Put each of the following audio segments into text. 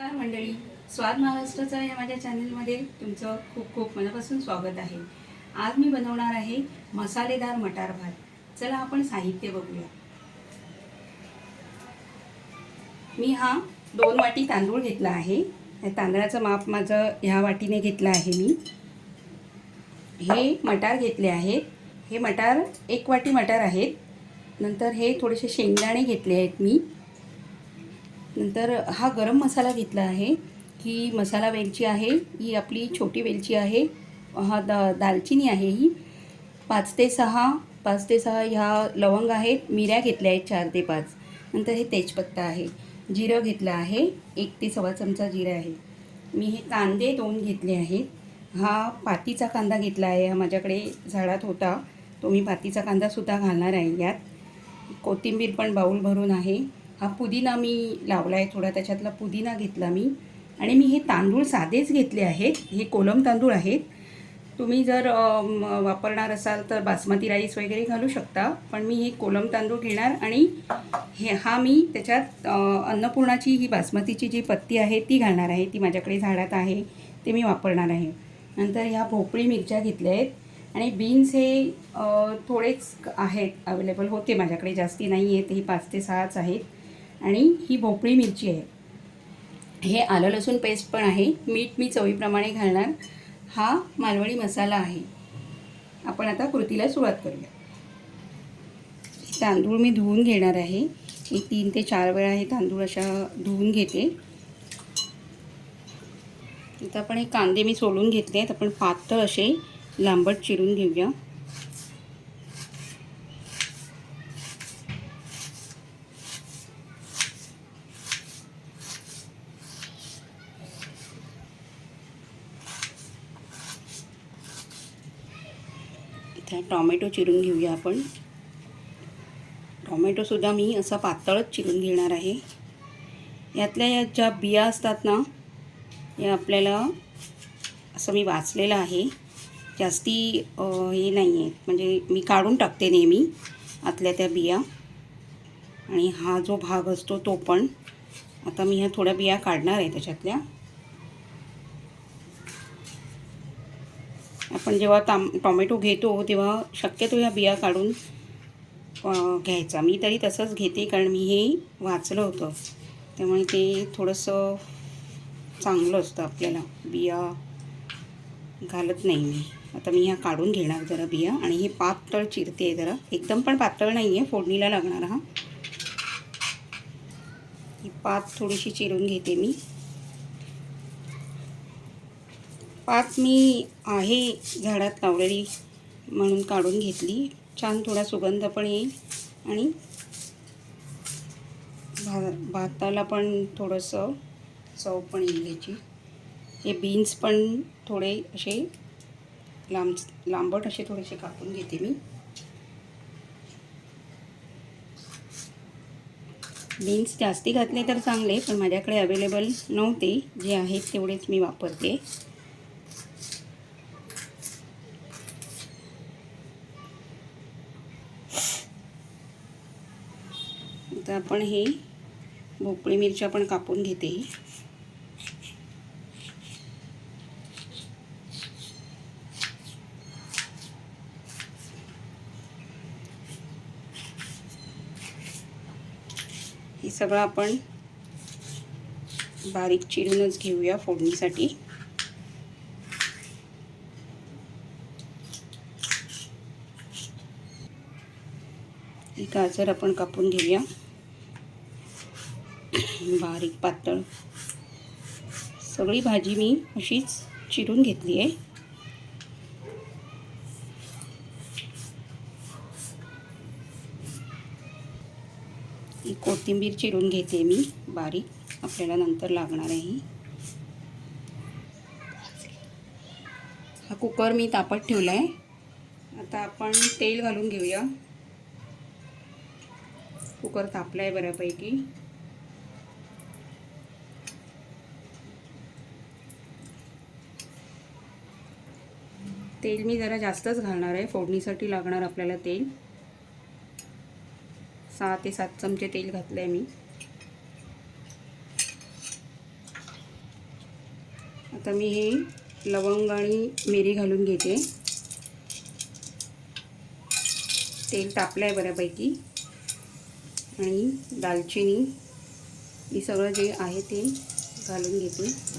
नमस्कार मंडळी, स्वाद महाराष्ट्राचा या माझ्या चॅनलमध्ये तुमचं खूप खूप मनापासून स्वागत आहे. आज मी बनवणार आहे मसालेदार मटार भात. चला आपण साहित्य बघूया. मी हा 2 वाटी तांदूळ घेतला आहे. तांदळाचं माप माझं ह्या वाटीने घेतलं आहे. मी हे मटार घेतले आहेत. हे मटार 1 वाटी मटार आहेत. नंतर हे थोडेसे शेंगदाणे घेतले आहेत मी. नंतर हा गरम मसाला घेतला आहे. ही मसाला वेलची आहे, ही आपली छोटी वेलची आहे. हा दालचिनी आहे, ही 5 ते 6 ह्या लवंग आहेत. मिऱ्या घेतल्या आहेत 4 ते 5. नंतर हे तेजपत्ता आहे. जिरं घेतलं आहे, 1 ते सव्वा चमचा जिरं आहे. मी हे कांदे 2 घेतले आहेत. हा पातीचा कांदा घेतला आहे. हा माझ्याकडे झाडात होता, तो मी पातीचा कांदासुद्धा घालणार आहे यात. कोथिंबीर पण बाऊल भरून आहे. हा पुदिना मी लावला आहे थोडा, त्याच्यातला पुदिना घेतला मी. आणि मी हे तांदूळ साधेच घेतले आहेत. हे कोलम तांदूळ आहेत. तुम्ही जर वापरणार असाल तर बासमती राईस वगैरे घालू शकता, पण मी हे कोलम तांदूळ घेणार. आणि हा मी त्याच्यात अन्नपूर्णाची ही बासमतीची जी पत्ती आहे ती घालणार आहे. ती माझ्याकडे झाडात आहे, ते मी वापरणार आहे. नंतर ह्या भोपळी मिरच्या घेतल्या आहेत. आणि बीन्स हे थोडेच आहेत, अवेलेबल होते माझ्याकडे, जास्ती नाही आहेत. ही 5 ते 6च आहेत. आणि ही भोपळी मिरची आहे. हे आलं लसूण पेस्ट पण आहे. मीठ मी चवीप्रमाणे घालणार. हा मालवणी मसाला आहे. आपण आता कृतीला सुरुवात करूया. तांदूळ मी धुवून घेणार आहे. मी 3 ते 4 वेळा हे तांदूळ अशा धुवून घेते. आता आपण हे कांदे मी सोलून घेतले आहेत. आपण पातळ असे लांबट चिरून घेऊया. इथे टॉमॅटो चिरून घेऊया आपण. टॉमॅटोसुद्धा मी असा पातळच चिरून घेणार आहे. यातल्या या ज्या बिया असतात ना, या आपल्याला असं मी वाचलेलं आहे, जास्ती हे नाही आहेत, म्हणजे मी काढून टाकते नेहमी आतल्या त्या बिया. आणि हा जो भाग असतो तो पण. आता मी ह्या थोड्या बिया काढणार आहे त्याच्यातल्या. आपण जेव्हा टॉमॅटो घेतो तेव्हा शक्यतो ह्या बिया काढून घ्यायचा. मी तरी तसंच घेते, कारण मी हे वाचलं होतं, त्यामुळे ते थोडंसं चांगलं असतं. आपल्याला बिया घालत नाही मी. आता मी ह्या काढून घेणार जरा बिया. आणि हे पातळ चिरते आहे जरा, एकदम पण पातळ नाही आहे, फोडणीला लागणार. हा ही पात थोडीशी चिरून घेते मी. पात मी आहे झाडात लावलेली म्हणून काढून घेतली. छान थोडा सुगंध पण येईल आणि भाताला पण थोडंसं चव पण येईल याची. हे बीन्स पण थोडे असे लांबट असे थोडेसे कापून घेते मी. बीन्स जास्ती घातले तर चांगले, पण माझ्याकडे अवेलेबल नव्हते. जे आहेत तेवढेच मी वापरते. आता आपण हे भोपळी मिरच्या पण कापून घेते. हे सगळं आपण बारीक चिरूनच घेऊया फोडणीसाठी. ही गाजर आपण कापून घेऊया बारीक पातळ. सगळी भाजी मी अशीच चिरून घेतली आहे. ही कोथिंबीर चिरून घेते मी बारीक, आपल्याला नंतर लागणार आहे. हा कुकर मी तापत ठेवला आहे. आता आपण तेल घालून घेऊया. कुकर तापला आहे बऱ्यापैकी. तेल मी जरा जास्तच घालणार आहे, फोडणीसाठी लागणार आपल्याला तेल. 6 ते 7 चमचे तेल घातलं आहे मी. आता मी हे लवंग आणि मिरी घालून घेते. तेल तापलं आहे बऱ्यापैकी आणि दालचिनी हे सगळं जे आहे ते घालून घेते.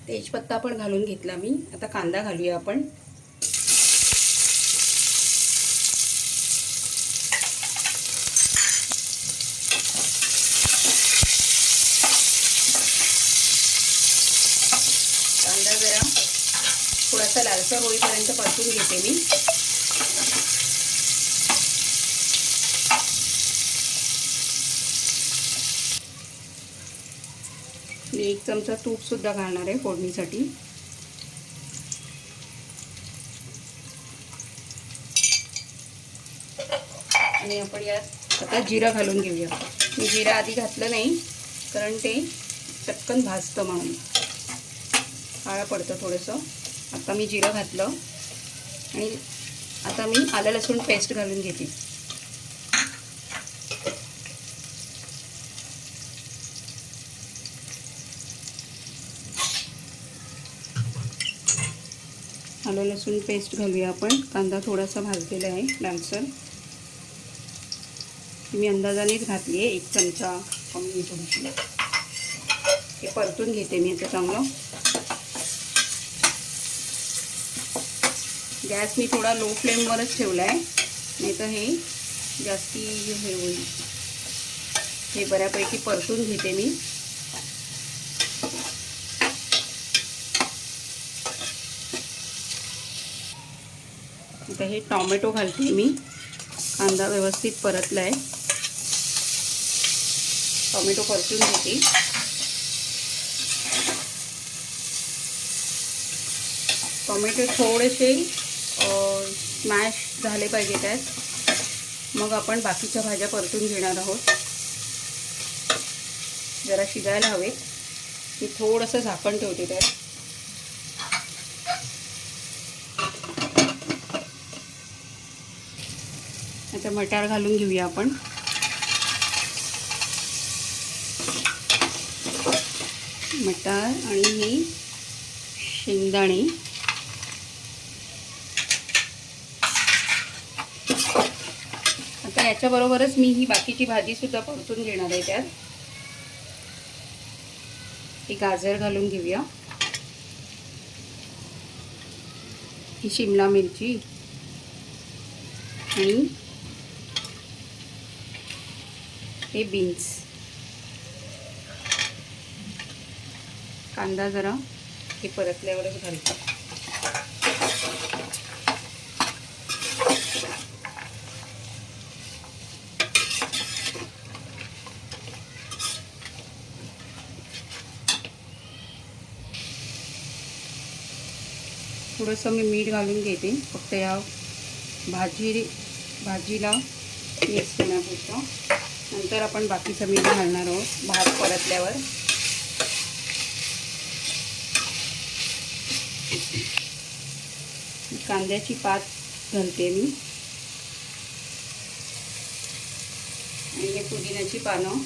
तेजपत्ता पण घालून घेतला मी. आता कांदा घालूया आपण. कांदा जरा थोडासा लालसर होईपर्यंत परतून घेते मी. मी 1 चमचा तूपसुद्धा घालणार आहे फोडणीसाठी. आणि आपण यात आता जिरं घालून घेऊया. मी जिरं आधी घातलं नाही कारण ते चटकन भाजतं म्हणून, काळं पडतं थोडंसं. आता मी जिरं घातलं आणि आता मी आलं लसूण पेस्ट घालून घेते. आलं लसूण पेस्ट घालूया आपण. कांदा थोडासा भाजलेला आहे लालसर. मी अंदाजानेच घातली आहे, 1 चमचा कमी थोडीशी. हे परतून घेते मी आता चांगलं. गॅस मी थोडा लो फ्लेमवरच ठेवला आहे, नाही तर हे जास्ती हे होईल. हे बऱ्यापैकी परतून घेते मी. आता हे टोमॅटो घालते मी. कांदा व्यवस्थित परतला आहे. टोमॅटो परतून घेते. टोमॅटो थोडेसे स्मॅश झाले पाहिजे त्यात, मग आपण बाकीच्या भाज्या परतून घेणार आहोत. जरा शिजायला हवेत. मी थोडंसं झाकण ठेवते त्यात. आता मटार घालून घेऊया आपण. मटार आणि ही शेंगदाणे. आता याच्याबरोबरच मी ही बाकीची भाजीसुद्धा परतून घेणार आहे त्यात. ही गाजर घालून घेऊया. ही शिमला मिरची आणि हे बीन्स. कांदा जरा हे परतल्यावरच घालतो. थोडंसं मी मीठ घालून घेते फक्त या भाजीला मिक्स करण्यापुरतं. नंतर आपण बाकीचं मीठ घालणार आहोत भात परतल्यावर. कांद्याची पात घालते मी आणि हे पुदिन्याची पानं.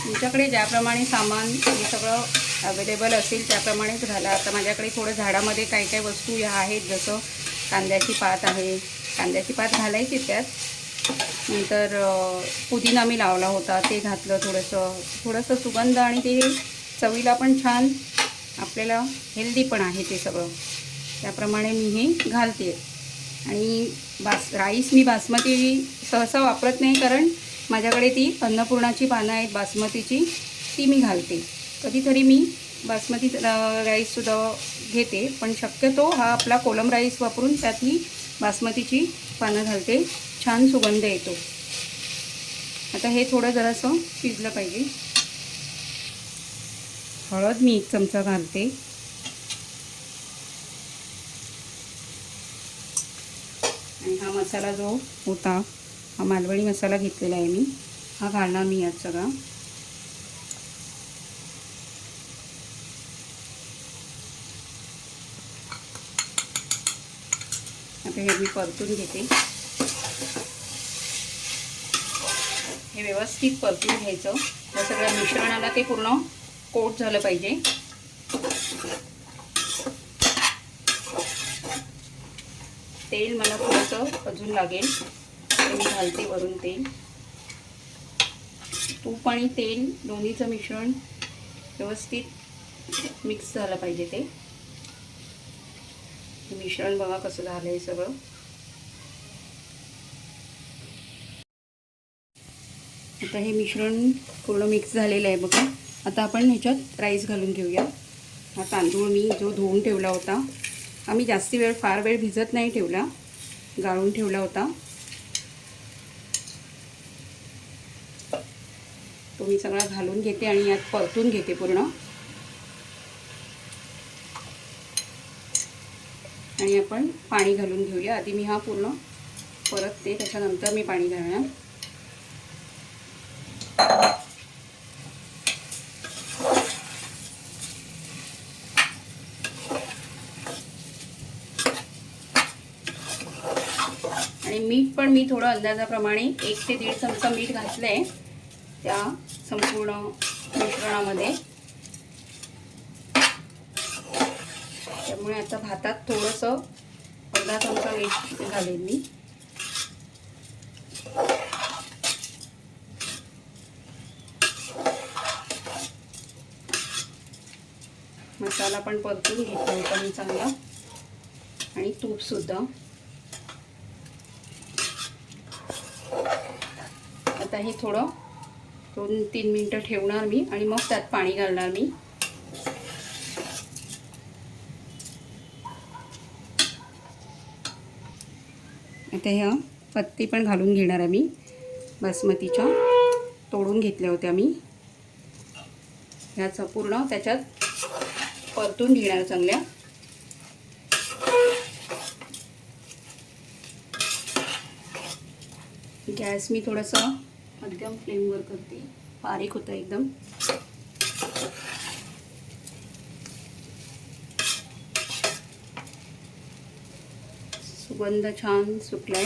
तुमच्याकडे ज्याप्रमाणे सामान हे सगळं अवेलेबल असेल त्याप्रमाणेच घाला. आता माझ्याकडे थोडं झाडामध्ये काही काही वस्तू ह्या आहेत, जसं कांद्याची पात आहे. कांद्याची पात घालायची त्यात. नंतर पुदिना मी लावला होता ते घातलं. थोडंसं सुगंध आणि ते चवीला पण छान, आपल्याला हेल्दी पण आहे ते सगळं. त्याप्रमाणे मी हे घालते. आणि राईस मी बासमती सहसा वापरत नाही, कारण माझ्याकडे ती अन्नपूर्णाची पानं आहेत बासमतीची, ती मी घालते. कधीतरी मी बासमती राईससुद्धा घेते, पण शक्यतो हा आपला कोलम राईस वापरून त्यात ही बासमतीची पानं घालते. छान सुगंध येतो. आता हे थोडं जरासं शिजलं पाहिजे. हळद मी 1 चमचा घालते. आणि हा मसाला जो होता, हा मालवणी मसाला घेतलेला आहे मी, हा घालणार मी यात सगळा. आता हे मी परतून घेते. हे व्यवस्थित परतून घ्यायचं. या सगळ्या मिश्रणाला ते पूर्ण कोट झालं पाहिजे. तेल मला थोडंसं अजून लागेल, मी घालते वरून तेल. तूप आणि तेल दोन्हीचं मिश्रण व्यवस्थित मिक्स झालं पाहिजे. ते मिश्रण बघा कसं झालं आहे सगळं. आता हे मिश्रण पूर्ण मिक्स झालेलं आहे बघा. आता आपण ह्याच्यात राईस घालून घेऊया. हा तांदूळ मी जो धुवून ठेवला होता, आम्ही जास्ती वेळ फार वेळ भिजत नाही ठेवला, गाळून ठेवला होता. तो मी सगळा घालून घेते आणि यात परतून घेते पूर्ण. आणि आपण पाणी घालून घेऊया. आधी मी हा पूर्ण परतते, त्याच्यानंतर मी पाणी घालणार. आणि मीठ पण मी थोडं अंदाजाप्रमाणे 1 ते 1.5 चमचा मीठ घातलं आहे त्या संपूर्ण मिश्रणामध्ये. त्यामुळे आता भातात थोडंसं अर्धा चमचा मीठ घालेन मी. मसाला पण परतून घेतला होता मी चांगला, आणि तूपसुद्धा. आता हे थोडं 2-3 मिनटं ठेवणार मी आणि मग त्यात पाणी घालणार मी. आता ह्या पत्ती पण घालून घेणार आहे मी, बासमतीच्या तोडून घेतल्या होत्या मी. ह्याचं पूर्ण त्याच्यात परतून घेणार चांगल्या. गॅस मी थोडासा मध्यम फ्लेमवर करते, बारीक होतं एकदम. सुगंध छान सुटलाय.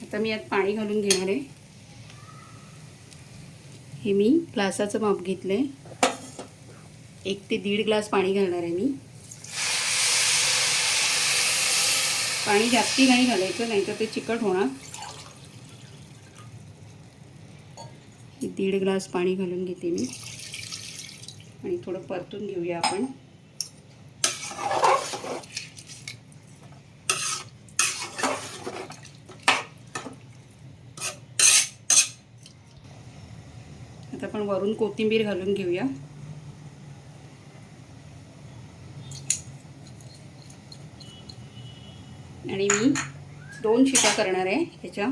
आता मी यात पाणी घालून घेणार आहे. हे मी ग्लासाचं माप घेतलंय, 1 ते 1.5 ग्लास पाणी घालणार आहे मी. पाणी जास्ती नाही घालायचं, नाहीतर ते चिकट होणार. 1.5 ग्लास पाणी घालून घेते मी आणि थोडं परतून घेऊया आपण. आता आपण वरून कोथिंबीर घालून घेऊया. आणि मी 2 शिट्या करणार आहे ह्याच्या.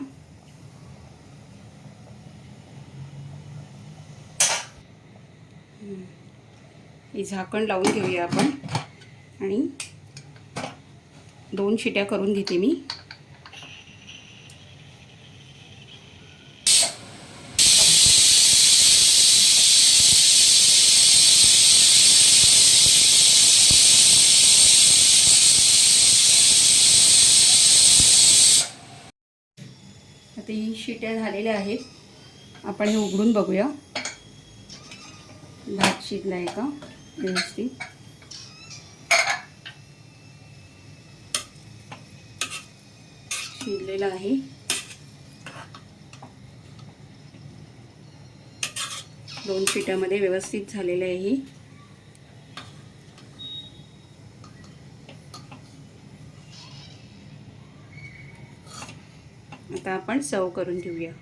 हे झाकण लावून घेऊया आपण आणि 2 शिट्या करून घेते मी. आता ही शिट्या झालेल्या आहेत. आपण हे उघडून बघूया भात शिजला आहे का व्यवस्थित. शिजलेला आहे. दोन शिट्यामध्ये व्यवस्थित झालेलं आहे. आता आपण सर्व करून घेऊया.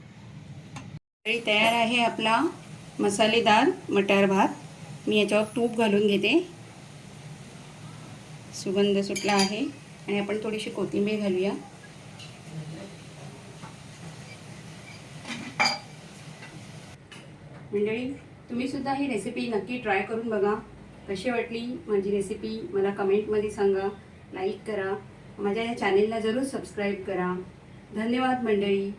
तयार आहे आपला मसालेदार मटार भात. मी याच्यावर तूप घालून घेते. सुगंध सुटला आहे आणि आपण थोडीशी कोथिंबीर घालूया. मंडळी, तुम्ही सुद्धा ही रेसिपी नक्की ट्राय करून बघा. कशी वाटली माझी रेसिपी मला कमेंटमध्ये सांगा. लाईक करा. माझ्या या चॅनेलला जरूर सबस्क्राईब करा. धन्यवाद मंडळी.